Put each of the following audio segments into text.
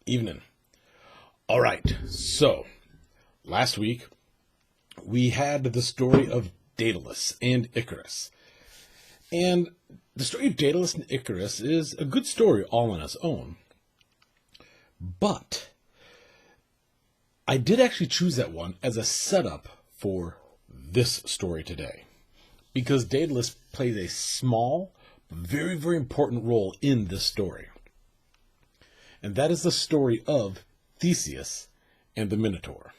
Evening. All right, so last week we had the story of Daedalus and Icarus. And the story of Daedalus and Icarus is a good story all on its own. But I did actually choose that one as a setup for this story today. Because Daedalus plays a small, very, very important role in this story. And that is the story of Theseus and the Minotaur.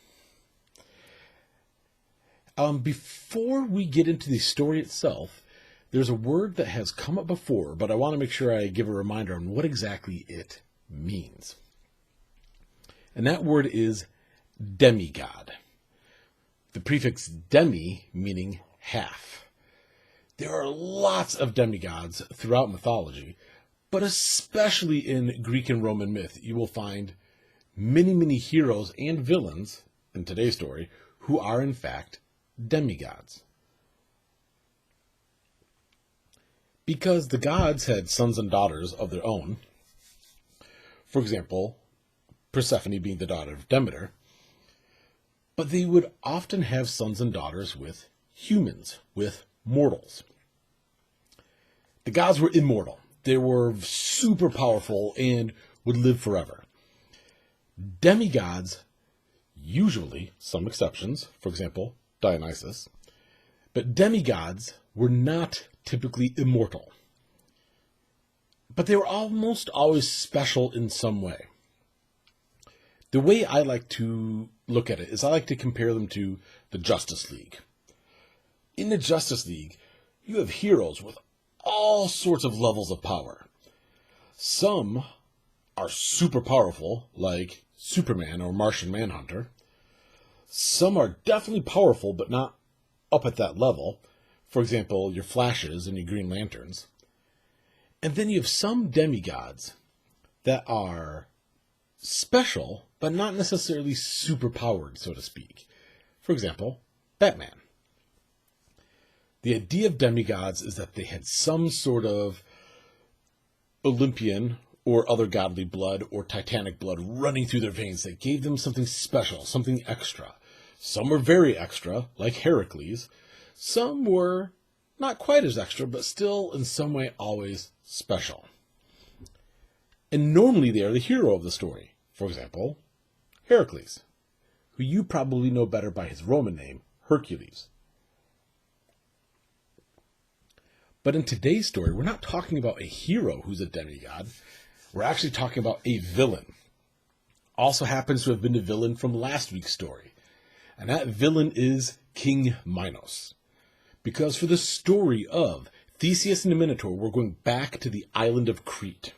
Before we get into the story itself, there's a word that has come up before, but I want to make sure I give a reminder on what exactly it means. And that word is demigod. The prefix demi meaning half. There are lots of demigods throughout mythology, but especially in Greek and Roman myth, you will find many, many heroes and villains, in today's story, who are in fact demigods. Because the gods had sons and daughters of their own, for example, Persephone being the daughter of Demeter, but they would often have sons and daughters with humans, with mortals. The gods were immortal. They were super powerful and would live forever. Demigods, usually, some exceptions, for example, Dionysus, but demigods were not typically immortal. But they were almost always special in some way. The way I like to look at it is I like to compare them to the Justice League. In the Justice League, you have heroes with all sorts of levels of power. Some are super powerful, like Superman or Martian Manhunter. Some are definitely powerful, but not up at that level. For example, your Flashes and your Green Lanterns. And then you have some demigods that are special, but not necessarily super powered, so to speak. For example, Batman. The idea of demigods is that they had some sort of Olympian or other godly blood or titanic blood running through their veins that gave them something special, something extra. Some were very extra, like Heracles. Some were not quite as extra, but still in some way always special. And normally they are the hero of the story. For example, Heracles, who you probably know better by his Roman name, Hercules. But in today's story, we're not talking about a hero who's a demigod. We're actually talking about a villain. Also happens to have been the villain from last week's story. And that villain is King Minos. Because for the story of Theseus and the Minotaur, we're going back to the island of Crete.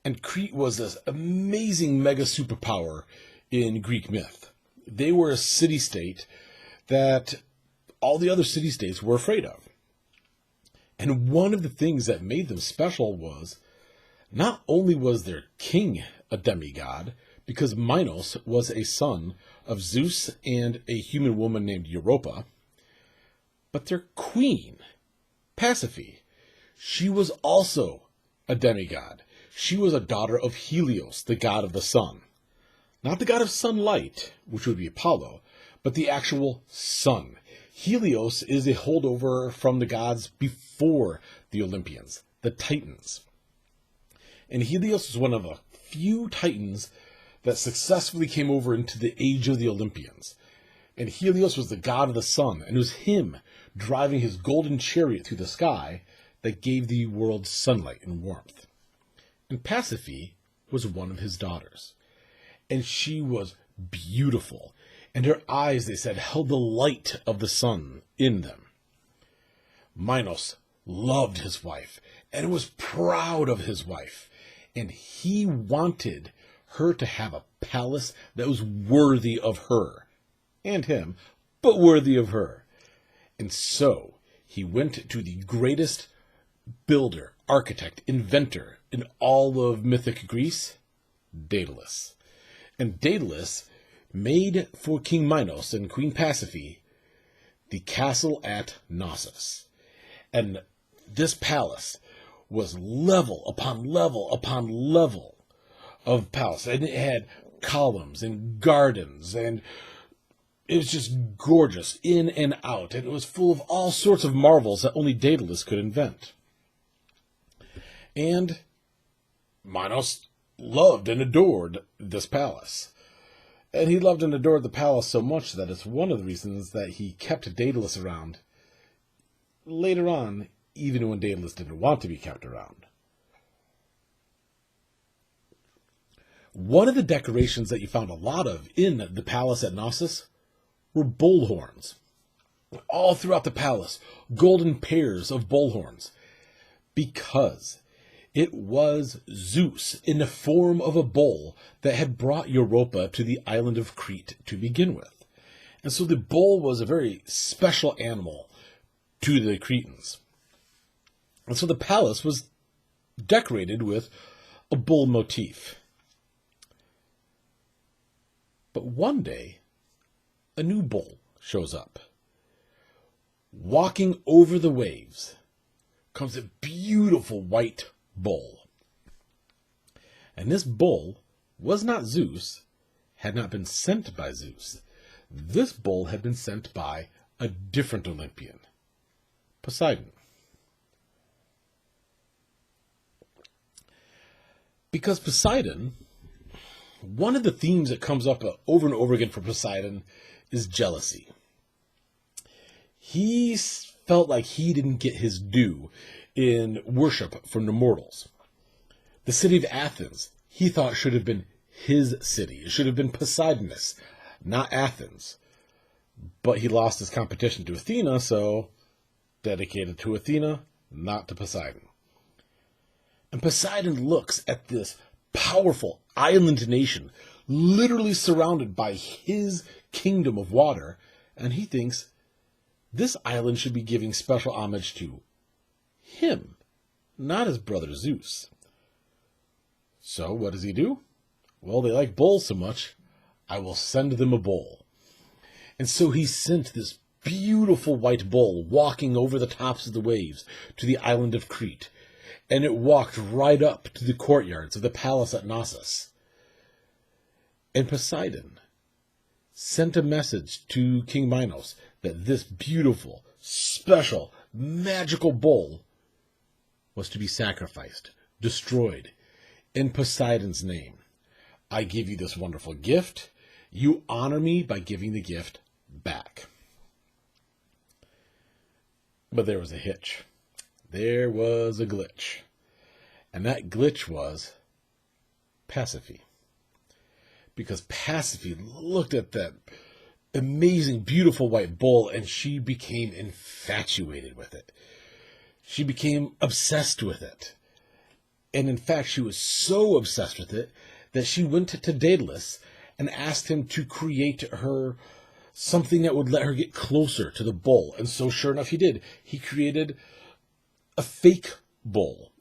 And Crete was this amazing mega superpower in Greek myth. They were a city-state that all the other city-states were afraid of. And one of the things that made them special was, not only was their king a demigod, because Minos was a son of Zeus and a human woman named Europa, but their queen, Pasiphae, she was also a demigod. She was a daughter of Helios, the god of the sun. Not the god of sunlight, which would be Apollo, but the actual sun. Helios is a holdover from the gods before the Olympians, the Titans. And Helios was one of a few Titans that successfully came over into the age of the Olympians. And Helios was the god of the sun, and it was him driving his golden chariot through the sky that gave the world sunlight and warmth. And Pasiphae was one of his daughters. And she was beautiful. And her eyes, they said, held the light of the sun in them. Minos loved his wife and was proud of his wife. And he wanted her to have a palace that was worthy of her. And him, but worthy of her. And so he went to the greatest builder, architect, inventor in all of mythic Greece, Daedalus. And Daedalus made for King Minos and Queen Pasiphae the castle at Knossus. And this palace was level upon level upon level of palace, and it had columns and gardens, and it was just gorgeous in and out, and it was full of all sorts of marvels that only Daedalus could invent. And Minos loved and adored this palace. And he loved and adored the palace so much that it's one of the reasons that he kept Daedalus around later on, even when Daedalus didn't want to be kept around. One of the decorations that you found a lot of in the palace at Knossus were bull horns. All throughout the palace, golden pairs of bull horns. Because it was Zeus in the form of a bull that had brought Europa to the island of Crete to begin with. And so the bull was a very special animal to the Cretans. And so the palace was decorated with a bull motif. But one day, a new bull shows up. Walking over the waves comes a beautiful white bull. And this bull was not Zeus, had not been sent by Zeus. This bull had been sent by a different Olympian, Poseidon. Because Poseidon, one of the themes that comes up over and over again for Poseidon is jealousy. He felt like he didn't get his due in worship from the mortals. The city of Athens, he thought should have been his city. It should have been Poseidonus, not Athens. But he lost his competition to Athena, so dedicated to Athena, not to Poseidon. And Poseidon looks at this powerful island nation, literally surrounded by his kingdom of water, and he thinks this island should be giving special homage to him, not his brother Zeus. So what does he do? Well, they like bulls so much, I will send them a bull. And so he sent this beautiful white bull walking over the tops of the waves to the island of Crete. And it walked right up to the courtyards of the palace at Knossus. And Poseidon sent a message to King Minos that this beautiful, special, magical bull was to be sacrificed, destroyed, in Poseidon's name. I give you this wonderful gift. You honor me by giving the gift back. But there was a hitch. There was a glitch. And that glitch was Pasiphae. Because Pasiphae looked at that amazing, beautiful white bull, and she became infatuated with it. She became obsessed with it. And in fact, she was so obsessed with it that she went to Daedalus and asked him to create her something that would let her get closer to the bull. And so sure enough, he did. He created a fake bull,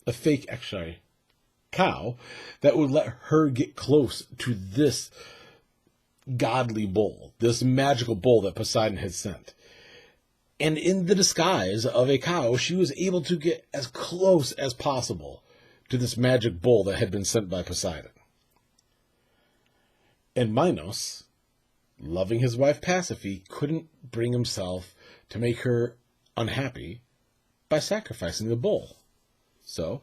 cow, that would let her get close to this godly bull, this magical bull that Poseidon had sent. And in the disguise of a cow, she was able to get as close as possible to this magic bull that had been sent by Poseidon. And Minos, loving his wife Pasiphae, couldn't bring himself to make her unhappy by sacrificing the bull. So,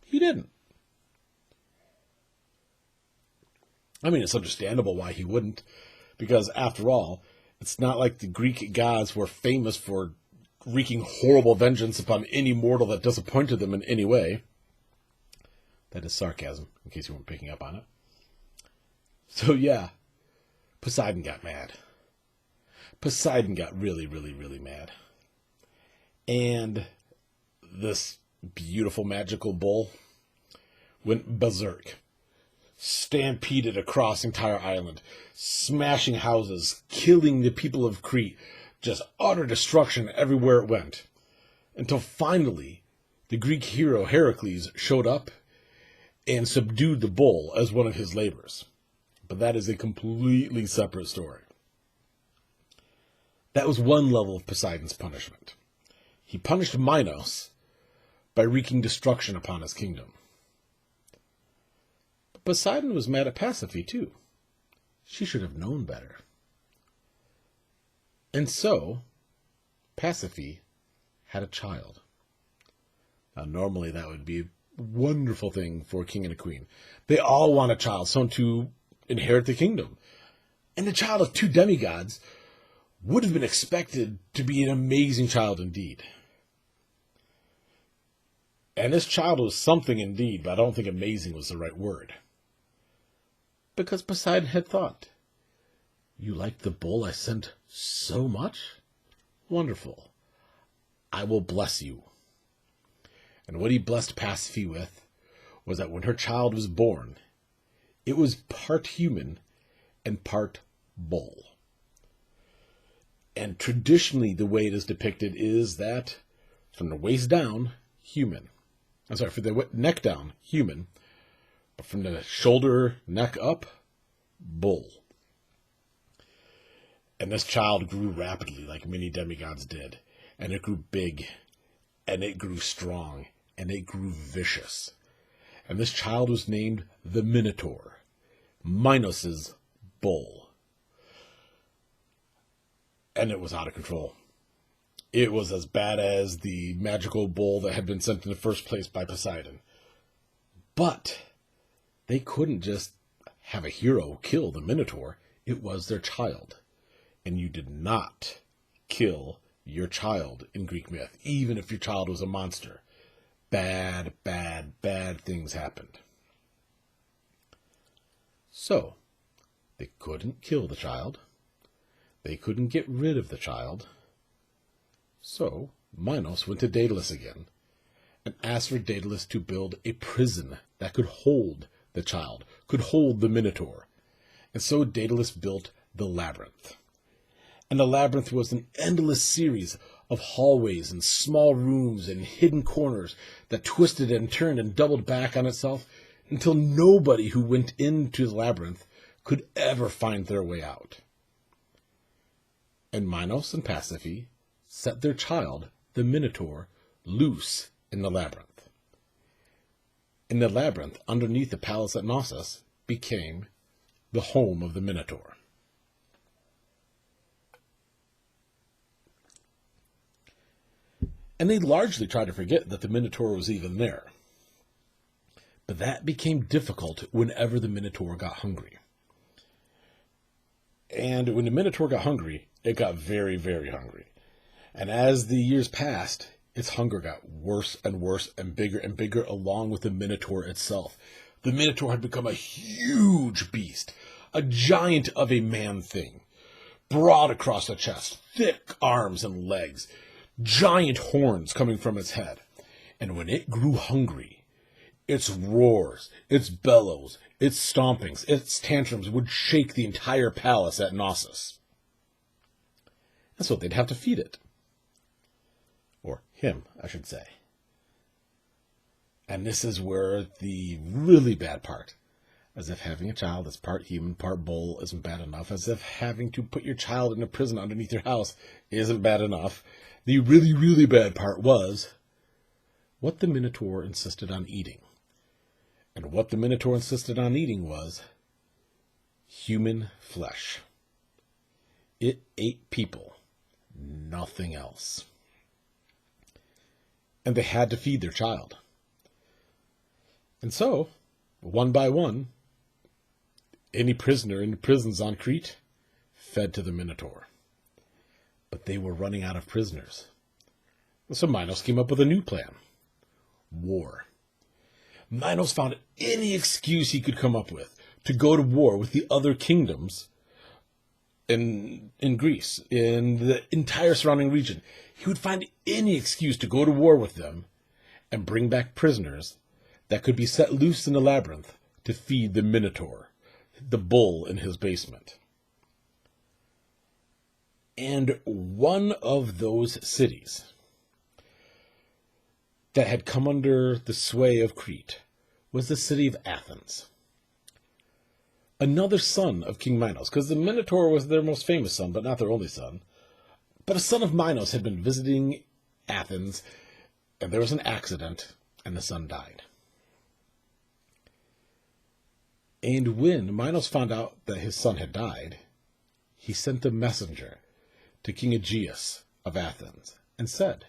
he didn't. I mean, it's understandable why he wouldn't, because after all, it's not like the Greek gods were famous for wreaking horrible vengeance upon any mortal that disappointed them in any way. That is sarcasm, in case you weren't picking up on it. So yeah, Poseidon got mad. Poseidon got really, really, really mad. And this beautiful magical bull went berserk, stampeded across the entire island, smashing houses, killing the people of Crete, just utter destruction everywhere it went. Until finally, the Greek hero Heracles showed up and subdued the bull as one of his labors. But that is a completely separate story. That was one level of Poseidon's punishment. He punished Minos by wreaking destruction upon his kingdom. But Poseidon was mad at Pasiphae, too. She should have known better. And so, Pasiphae had a child. Now, normally that would be a wonderful thing for a king and a queen. They all want a child, someone to inherit the kingdom. And the child of two demigods would have been expected to be an amazing child indeed. And this child was something indeed, but I don't think amazing was the right word. Because Poseidon had thought, "You like the bull I sent so much? Wonderful. I will bless you." And what he blessed Pasiphae with was that when her child was born, it was part human and part bull. And traditionally, the way it is depicted is that from the waist down, human. I'm sorry, from the neck down, human. But from the shoulder, neck up, bull. And this child grew rapidly, like many demigods did. And it grew big, and it grew strong, and it grew vicious. And this child was named the Minotaur, Minos' bull. And it was out of control. It was as bad as the magical bull that had been sent in the first place by Poseidon. But they couldn't just have a hero kill the Minotaur. It was their child. And you did not kill your child in Greek myth, even if your child was a monster. Bad, bad, bad things happened. So, they couldn't kill the child. They couldn't get rid of the child. So, Minos went to Daedalus again and asked for Daedalus to build a prison that could hold the child, could hold the Minotaur. And so Daedalus built the Labyrinth. And the Labyrinth was an endless series of hallways and small rooms and hidden corners that twisted and turned and doubled back on itself until nobody who went into the Labyrinth could ever find their way out. And Minos and Pasiphae set their child, the Minotaur, loose in the Labyrinth. And the Labyrinth, underneath the palace at Knossus, became the home of the Minotaur. And they largely tried to forget that the Minotaur was even there. But that became difficult whenever the Minotaur got hungry. And when the Minotaur got hungry, it got very, very hungry. And as the years passed, its hunger got worse and bigger along with the Minotaur itself. The Minotaur had become a huge beast, a giant of a man thing, broad across the chest, thick arms and legs, giant horns coming from its head. And when it grew hungry, its roars, its bellows, its stompings, its tantrums would shake the entire palace at Knossus. And so they'd have to feed it. Or him, I should say. And this is where the really bad part, as if having a child that's part human, part bull isn't bad enough, as if having to put your child in a prison underneath your house isn't bad enough. The really, really bad part was what the Minotaur insisted on eating. And what the Minotaur insisted on eating was human flesh. It ate people, nothing else. And they had to feed their child. And so, one by one, any prisoner in the prisons on Crete fed to the Minotaur. But they were running out of prisoners. So Minos came up with a new plan. War. Minos found any excuse he could come up with to go to war with the other kingdoms in Greece, in the entire surrounding region. He would find any excuse to go to war with them and bring back prisoners that could be set loose in the Labyrinth to feed the Minotaur, the bull in his basement. And one of those cities that had come under the sway of Crete was the city of Athens. Another son of King Minos, because the Minotaur was their most famous son, but not their only son. But a son of Minos had been visiting Athens, and there was an accident, and the son died. And when Minos found out that his son had died, he sent a messenger to King Aegeus of Athens and said,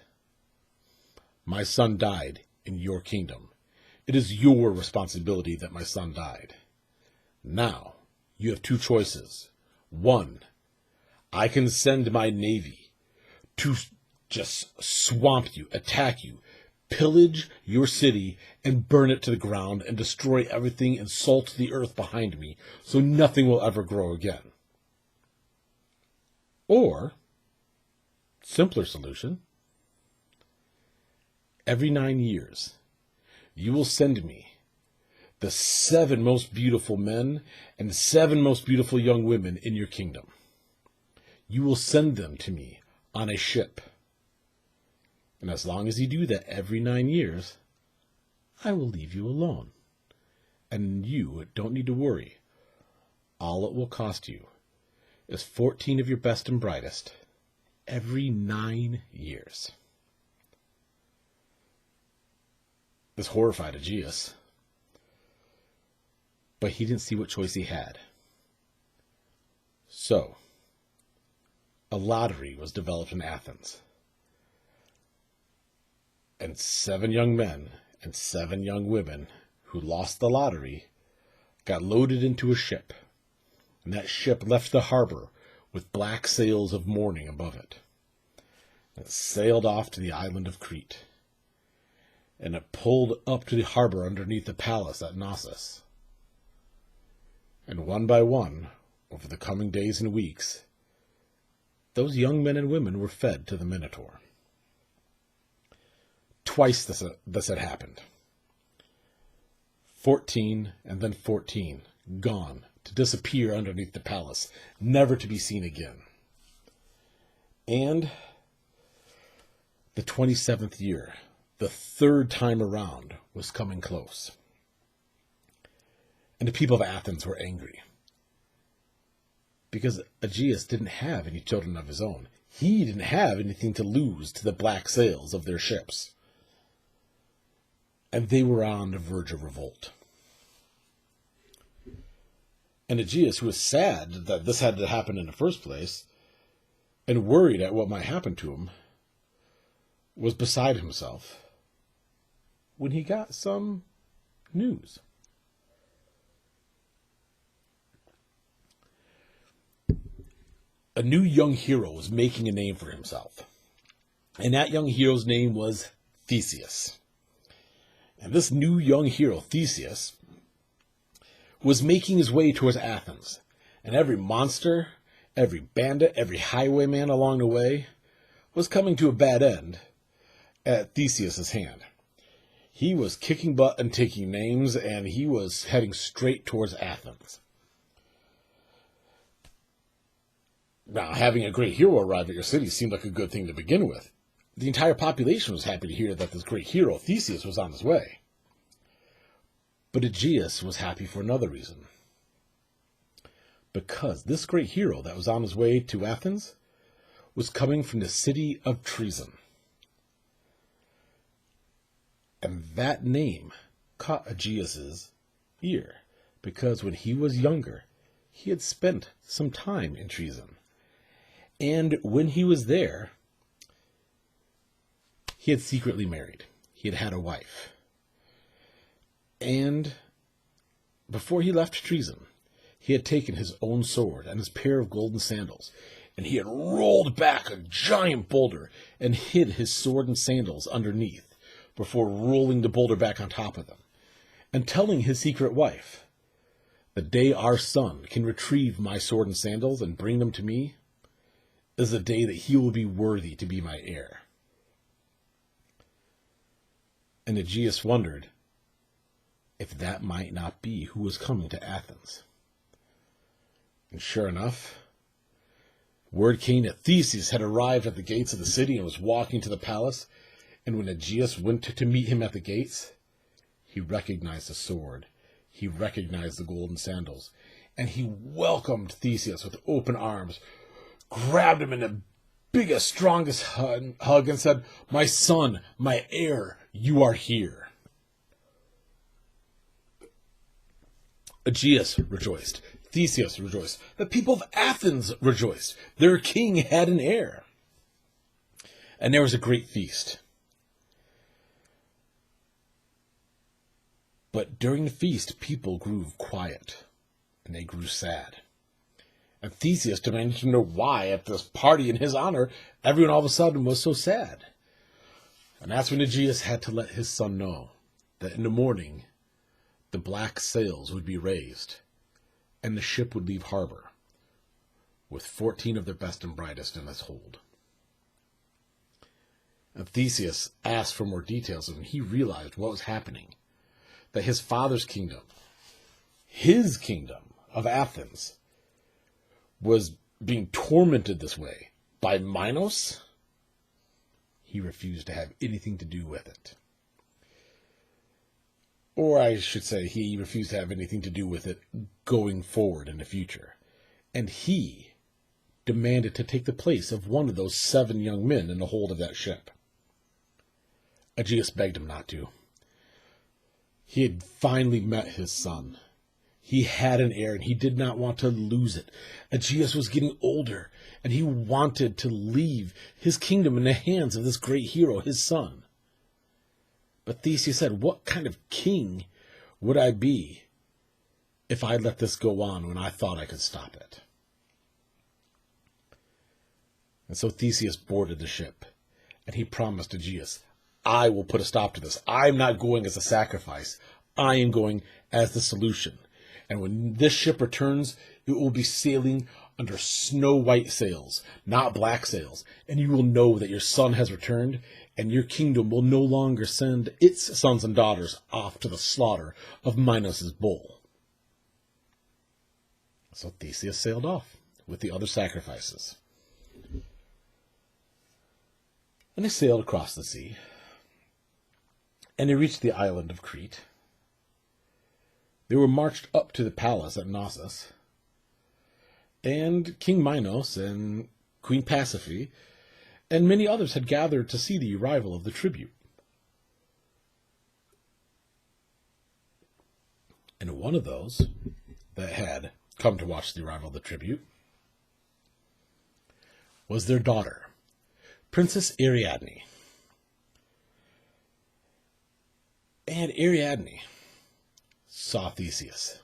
"My son died in your kingdom. It is your responsibility that my son died. Now, you have two choices. One, I can send my navy to just swamp you, attack you, pillage your city, and burn it to the ground, and destroy everything and salt the earth behind me, so nothing will ever grow again. Or, simpler solution, every 9 years, you will send me the 7 most beautiful men and 7 most beautiful young women in your kingdom. You will send them to me on a ship. And as long as you do that every 9 years, I will leave you alone. And you don't need to worry. All it will cost you is 14 of your best and brightest every 9 years. This horrified Aegeus, but he didn't see what choice he had. So, a lottery was developed in Athens. And 7 young men and 7 young women who lost the lottery got loaded into a ship. And that ship left the harbor with black sails of mourning above it. And it sailed off to the island of Crete. And it pulled up to the harbor underneath the palace at Knossus. And one by one, over the coming days and weeks, those young men and women were fed to the Minotaur. Twice this had happened. 14 and then 14, gone, to disappear underneath the palace, never to be seen again. And the 27th year, the 3rd time around, was coming close. And the people of Athens were angry, because Aegeus didn't have any children of his own. He didn't have anything to lose to the black sails of their ships. And they were on the verge of revolt. And Aegeus, who was sad that this had to happen in the first place, and worried at what might happen to him, was beside himself when he got some news. A new young hero was making a name for himself. And that young hero's name was Theseus. And this new young hero, Theseus, was making his way towards Athens. And every monster, every bandit, every highwayman along the way was coming to a bad end at Theseus' hand. He was kicking butt and taking names, and he was heading straight towards Athens. Now, having a great hero arrive at your city seemed like a good thing to begin with. The entire population was happy to hear that this great hero, Theseus, was on his way. But Aegeus was happy for another reason. Because this great hero that was on his way to Athens was coming from the city of Treason. And that name caught Aegeus' ear, because when he was younger, he had spent some time in Treason. And when he was there, he had secretly married. He had had a wife. And before he left Treason, he had taken his own sword and his pair of golden sandals, and he had rolled back a giant boulder and hid his sword and sandals underneath before rolling the boulder back on top of them, and telling his secret wife, "The day our son can retrieve my sword and sandals and bring them to me is the day that he will be worthy to be my heir." And Aegeus wondered if that might not be who was coming to Athens. And sure enough, word came that Theseus had arrived at the gates of the city and was walking to the palace. And when Aegeus went to meet him at the gates, he recognized the sword, he recognized the golden sandals, and he welcomed Theseus with open arms, grabbed him in the biggest, strongest hug, and said, "My son, my heir, you are here." Aegeus rejoiced. Theseus rejoiced. The people of Athens rejoiced. Their king had an heir. And there was a great feast. But during the feast, people grew quiet, and they grew sad. And Theseus demanded to know why, at this party in his honor, everyone all of a sudden was so sad. And that's when Aegeus had to let his son know that in the morning, the black sails would be raised, and the ship would leave harbor, with 14 of their best and brightest in its hold. And Theseus asked for more details, and he realized what was happening, that his father's kingdom, his kingdom of Athens, was being tormented this way by Minos. He refused to have anything to do with it. Or I should say, he refused to have anything to do with it going forward in the future. And he demanded to take the place of one of those 7 young men in the hold of that ship. Aegeus begged him not to. He had finally met his son. He had an heir, and he did not want to lose it. Aegeus was getting older, and he wanted to leave his kingdom in the hands of this great hero, his son. But Theseus said, what kind of king would I be if I let this go on when I thought I could stop it? And so Theseus boarded the ship, and he promised Aegeus, I will put a stop to this. I'm not going as a sacrifice. I am going as the solution. And when this ship returns, it will be sailing under snow-white sails, not black sails. And you will know that your son has returned, and your kingdom will no longer send its sons and daughters off to the slaughter of Minos' bull. So Theseus sailed off with the other sacrifices. And they sailed across the sea, and they reached the island of Crete. They were marched up to the palace at Knossus, and King Minos and Queen Pasiphae and many others had gathered to see the arrival of the tribute. And one of those that had come to watch the arrival of the tribute was their daughter, Princess Ariadne. And Ariadne saw Theseus,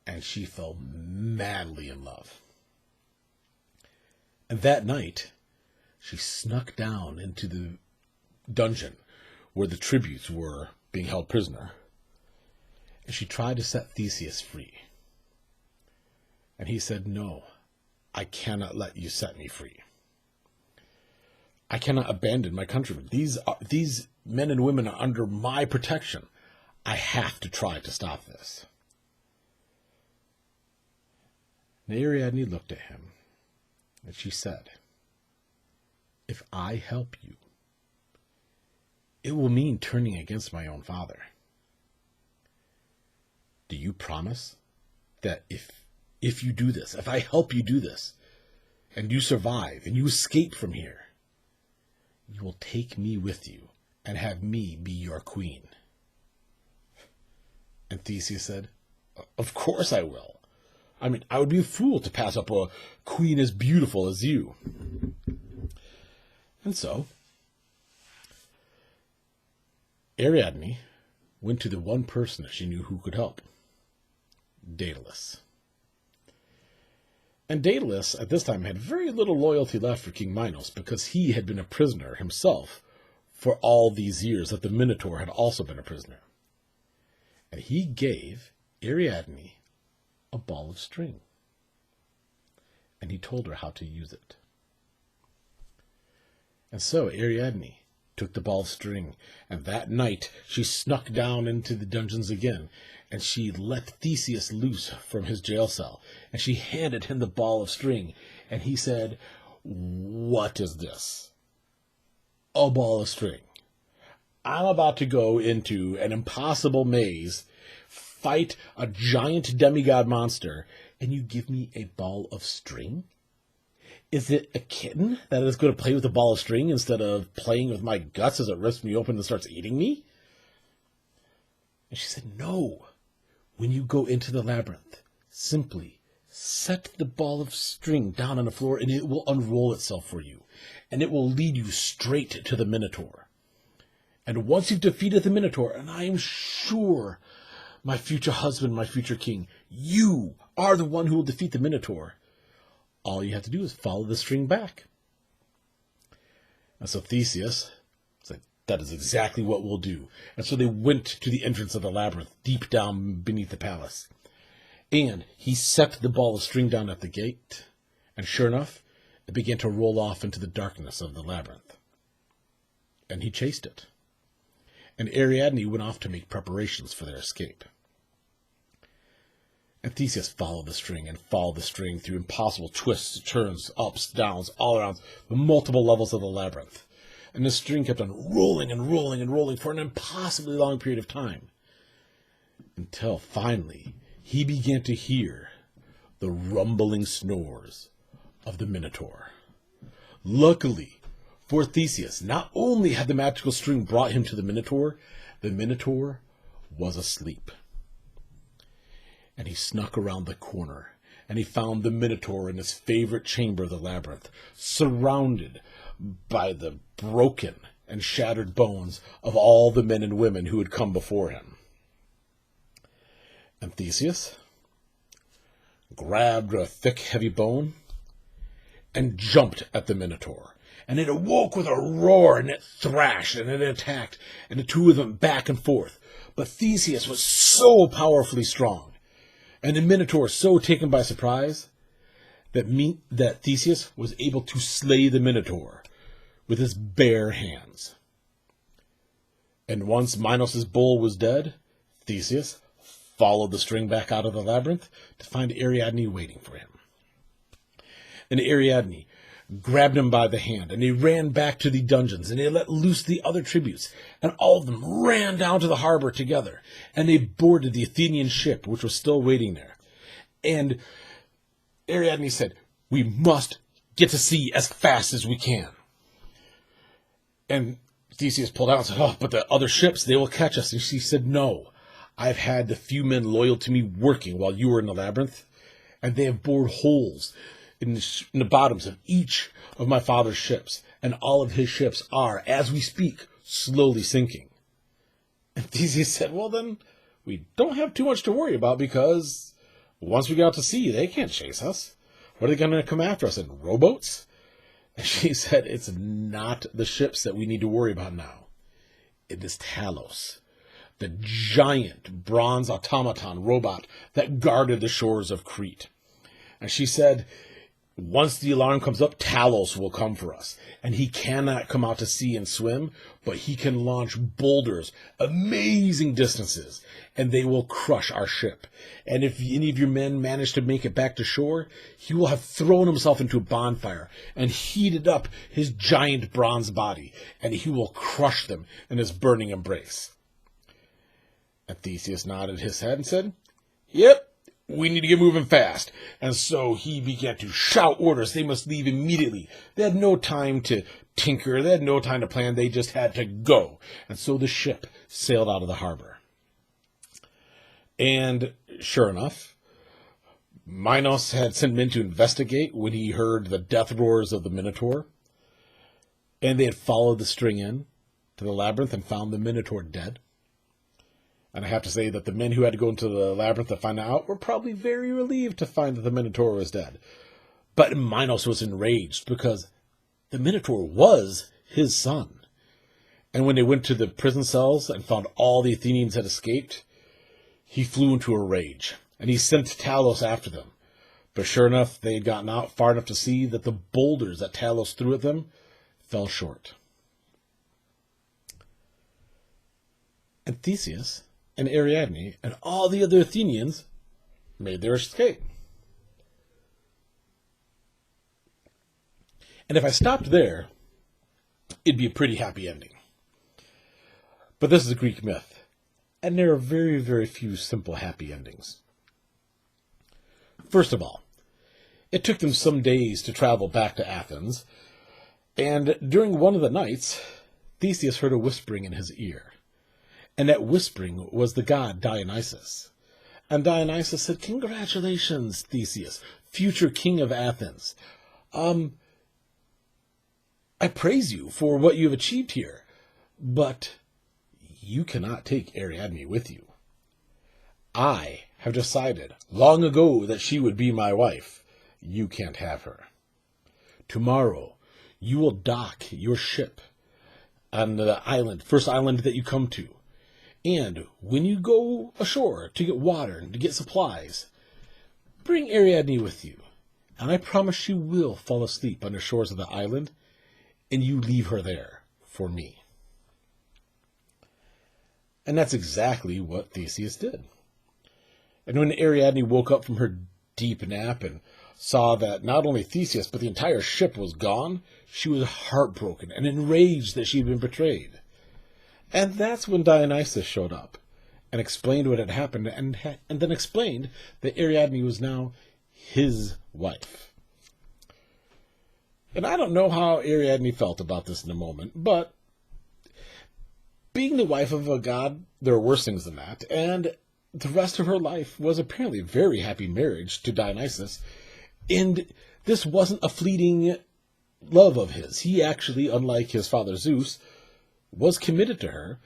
and she fell madly in love. And that night, she snuck down into the dungeon where the tributes were being held prisoner, and she tried to set Theseus free. And he said, no, I cannot let you set me free. I cannot abandon my countrymen. These men and women are under my protection. I have to try to stop this. And Ariadne looked at him, and she said, if I help you, it will mean turning against my own father. Do you promise that if you do this, if I help you do this, and you survive, and you escape from here, you will take me with you and have me be your queen? And Theseus said, of course I will. I mean, I would be a fool to pass up a queen as beautiful as you. And so, Ariadne went to the one person that she knew who could help, Daedalus. And Daedalus, at this time, had very little loyalty left for King Minos, because he had been a prisoner himself for all these years that the Minotaur had also been a prisoner. And he gave Ariadne a ball of string, and he told her how to use it. And so Ariadne took the ball of string, and that night she snuck down into the dungeons again, and she let Theseus loose from his jail cell, and she handed him the ball of string, and he said, what is this? A ball of string. I'm about to go into an impossible maze, fight a giant demigod monster, and you give me a ball of string? Is it a kitten that is going to play with a ball of string instead of playing with my guts as it rips me open and starts eating me? And she said, no, when you go into the labyrinth, simply set the ball of string down on the floor and it will unroll itself for you. And it will lead you straight to the Minotaur. And once you've defeated the Minotaur, and I am sure, my future husband, my future king, you are the one who will defeat the Minotaur, all you have to do is follow the string back. And so Theseus said, that is exactly what we'll do. And so they went to the entrance of the labyrinth, deep down beneath the palace. And he set the ball of string down at the gate, and sure enough, it began to roll off into the darkness of the labyrinth. And he chased it. And Ariadne went off to make preparations for their escape. And Theseus followed the string and followed the string through impossible twists, turns, ups, downs, all around the multiple levels of the labyrinth. And the string kept on rolling and rolling and rolling for an impossibly long period of time. Until finally, he began to hear the rumbling snores of the Minotaur. Luckily for Theseus, not only had the magical string brought him to the Minotaur was asleep. And he snuck around the corner, and he found the Minotaur in his favorite chamber of the labyrinth, surrounded by the broken and shattered bones of all the men and women who had come before him. And Theseus grabbed a thick, heavy bone and jumped at the Minotaur. And it awoke with a roar, and it thrashed, and it attacked, and the two of them back and forth. But Theseus was so powerfully strong, and the Minotaur so taken by surprise, that Theseus was able to slay the Minotaur with his bare hands. And once Minos' bull was dead, Theseus followed the string back out of the labyrinth to find Ariadne waiting for him. And Ariadne grabbed him by the hand, and he ran back to the dungeons, and they let loose the other tributes, and all of them ran down to the harbor together, and they boarded the Athenian ship, which was still waiting there. And Ariadne said, we must get to sea as fast as we can. And Theseus pulled out and said, oh, but the other ships, they will catch us. And she said, no, I've had the few men loyal to me working while you were in the labyrinth, and they have bored holes in the bottoms of each of my father's ships, and all of his ships are, as we speak, slowly sinking. And Theseus said, well then, we don't have too much to worry about, because once we get out to sea, they can't chase us. What are they going to come after us, in rowboats? And she said, it's not the ships that we need to worry about now. It is Talos, the giant bronze automaton robot that guarded the shores of Crete. And she said, once the alarm comes up, Talos will come for us. And he cannot come out to sea and swim, but he can launch boulders amazing distances, and they will crush our ship. And if any of your men manage to make it back to shore, he will have thrown himself into a bonfire and heated up his giant bronze body, and he will crush them in his burning embrace. And Theseus nodded his head and said, yep, we need to get moving fast. And so he began to shout orders. They must leave immediately. They had no time to tinker. They had no time to plan. They just had to go. And so the ship sailed out of the harbor. And sure enough, Minos had sent men to investigate when he heard the death roars of the Minotaur. And they had followed the string in to the labyrinth and found the Minotaur dead. And I have to say that the men who had to go into the labyrinth to find out were probably very relieved to find that the Minotaur was dead. But Minos was enraged because the Minotaur was his son. And when they went to the prison cells and found all the Athenians had escaped, he flew into a rage. And he sent Talos after them. But sure enough, they had gotten out far enough to see that the boulders that Talos threw at them fell short. And Theseus and Ariadne and all the other Athenians made their escape. And if I stopped there, it'd be a pretty happy ending. But this is a Greek myth, and there are very, very few simple happy endings. First of all, it took them some days to travel back to Athens, and during one of the nights, Theseus heard a whispering in his ear. And that whispering was the god Dionysus. And Dionysus said, "Congratulations, Theseus, future king of Athens. I praise you for what you have achieved here, but you cannot take Ariadne with you. I have decided long ago that she would be my wife. You can't have her. Tomorrow, you will dock your ship on the island, first island that you come to. And when you go ashore to get water and to get supplies, bring Ariadne with you. And I promise she will fall asleep on the shores of the island, and you leave her there for me." And that's exactly what Theseus did. And when Ariadne woke up from her deep nap and saw that not only Theseus, but the entire ship was gone, she was heartbroken and enraged that she had been betrayed. And that's when Dionysus showed up and explained what had happened, and then explained that Ariadne was now his wife. And I don't know how Ariadne felt about this in a moment, but being the wife of a god, there are worse things than that, and the rest of her life was apparently a very happy marriage to Dionysus, and this wasn't a fleeting love of his. He actually, unlike his father Zeus, was committed to her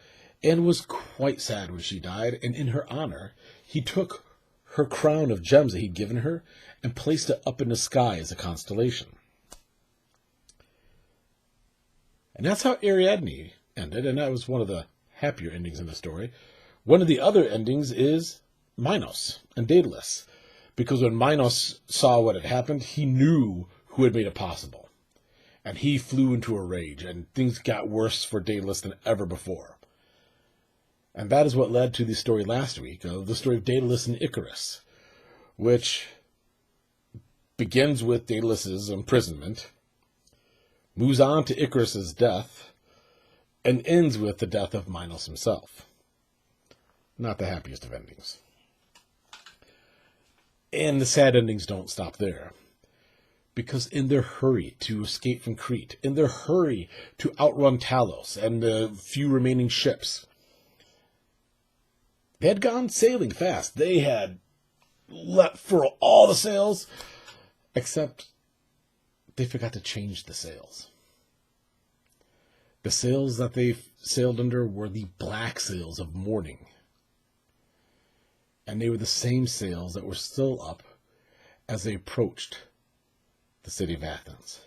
and was quite sad when she died, and in her honor, he took her crown of gems that he'd given her and placed it up in the sky as a constellation. And that's how Ariadne ended, and that was one of the happier endings in the story. One of the other endings is Minos and Daedalus, because when Minos saw what had happened, he knew who had made it possible. And he flew into a rage, and things got worse for Daedalus than ever before. And that is what led to the story last week of the story of Daedalus and Icarus, which begins with Daedalus' imprisonment, moves on to Icarus' death, and ends with the death of Minos himself. Not the happiest of endings. And the sad endings don't stop there. Because in their hurry to escape from Crete, in their hurry to outrun Talos and the few remaining ships, they had gone sailing fast. They had let furl all the sails, except they forgot to change the sails. The sails that they sailed under were the black sails of mourning. And they were the same sails that were still up as they approached the city of Athens.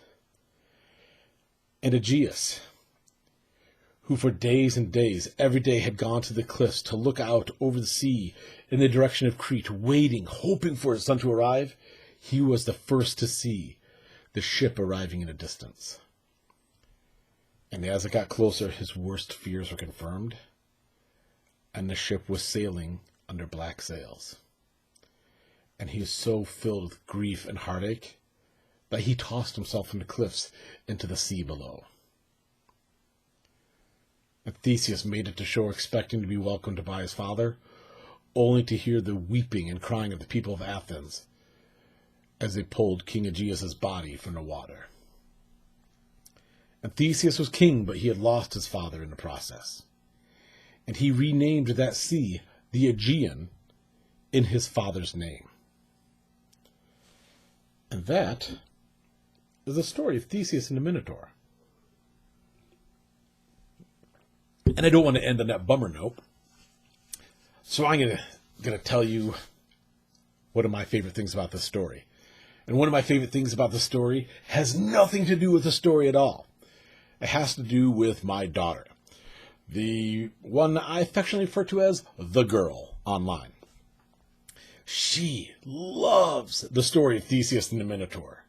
And Aegeus, who for days and days, every day had gone to the cliffs to look out over the sea in the direction of Crete, waiting, hoping for his son to arrive, he was the first to see the ship arriving in the distance. And as it got closer, his worst fears were confirmed, and the ship was sailing under black sails. And he was so filled with grief and heartache that he tossed himself from the cliffs into the sea below. And Theseus made it to shore expecting to be welcomed by his father, only to hear the weeping and crying of the people of Athens as they pulled King Aegeus' body from the water. And Theseus was king, but he had lost his father in the process. And he renamed that sea the Aegean in his father's name. And that is the story of Theseus and the Minotaur. And I don't want to end on that bummer note, so I'm going to tell you one of my favorite things about this story. And one of my favorite things about the story has nothing to do with the story at all. It has to do with my daughter, the one I affectionately refer to as the girl online. She loves the story of Theseus and the Minotaur,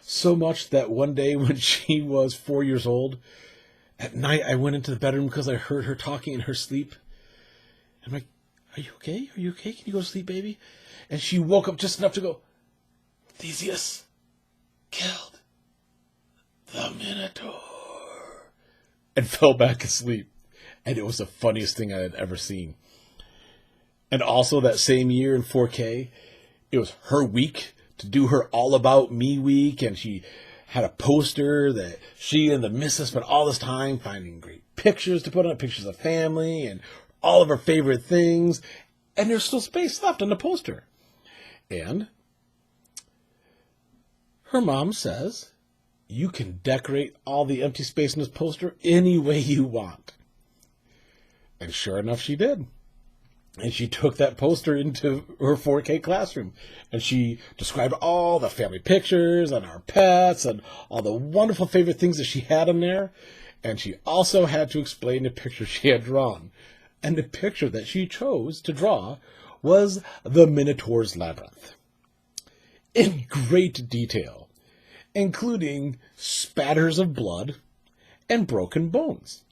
so much that one day when she was 4 years old, at night I went into the bedroom because I heard her talking in her sleep. I'm like, "Are you okay? Are you okay? Can you go to sleep, baby?" And she woke up just enough to go, "Theseus killed the Minotaur," and fell back asleep. And it was the funniest thing I had ever seen. And also that same year in 4K, it was her week to do her All About Me week, and she had a poster that she and the missus spent all this time finding great pictures to put on, pictures of family and all of her favorite things. And there's still space left on the poster. And her mom says, you can decorate all the empty space in this poster any way you want. And sure enough, she did. And she took that poster into her 4K classroom. And she described all the family pictures and our pets and all the wonderful favorite things that she had in there. And she also had to explain the picture she had drawn. And the picture that she chose to draw was the Minotaur's Labyrinth. In great detail, including spatters of blood and broken bones.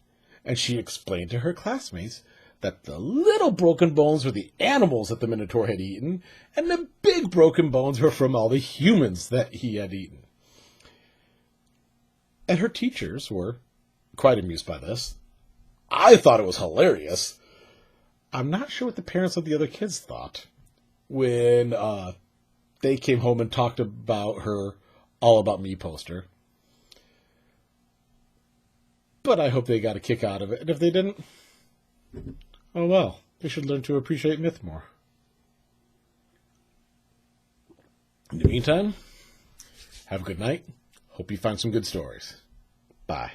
And she explained to her classmates that the little broken bones were the animals that the Minotaur had eaten, and the big broken bones were from all the humans that he had eaten. And her teachers were quite amused by this. I thought it was hilarious. I'm not sure what the parents of the other kids thought when they came home and talked about her All About Me poster. But I hope they got a kick out of it. And if they didn't, oh well, they should learn to appreciate myth more. In the meantime, have a good night. Hope you find some good stories. Bye.